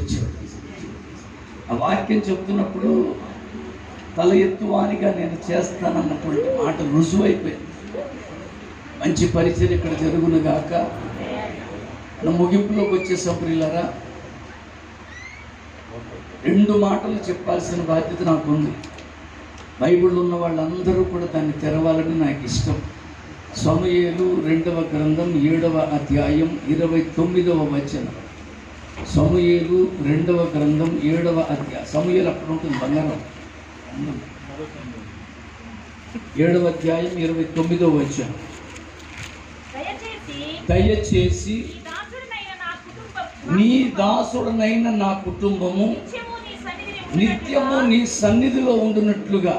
వచ్చాడు. ఆ వాక్యం చెప్తున్నప్పుడు తల ఎత్తువానిగా నేను చేస్తానన్నటువంటి మాట రుజువైపోయింది. మంచి పరిచయం ఇక్కడ జరుగును గాక. నా ముగింపులోకి వచ్చేసాం ప్రియులారా. 2 మాటలు చెప్పాల్సిన బాధ్యత నాకుంది. బైబిల్లో ఉన్న వాళ్ళందరూ కూడా దాన్ని తెరవాలని నాకు ఇష్టం. సమూయేలు 2వ గ్రంథం 7వ అధ్యాయం 29వ వచనం. సమూయేలు 2వ గ్రంథం 7వ అధ్యాయం. సమూయేలు అక్కడ ఉంటుంది, బంగారం. 7వ అధ్యాయం 29వ వచనం. దయచేసి నీ దాసుడనైన నా కుటుంబము నిత్యము నీ సన్నిధిలో ఉండునట్లుగా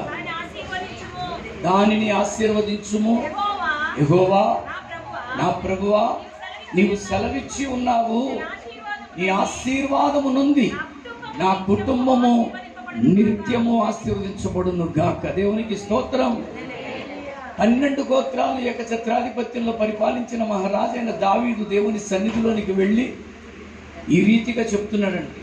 దానిని ఆశీర్వదించుము. యెహోవా నా ప్రభువా, నీవు సెలవిచ్చి ఉన్నావు, నీ ఆశీర్వాదము నుండి నా కుటుంబము నిత్యము ఆశీర్వదించబడును గాక. దేవునికి స్తోత్రం. 12 గోత్రాలు ఏకఛత్రాధిపత్యంలో పరిపాలించిన మహారాజైన దావీదు దేవుని సన్నిధిలోనికి వెళ్ళి ఈ రీతిగా చెప్తున్నాడండి.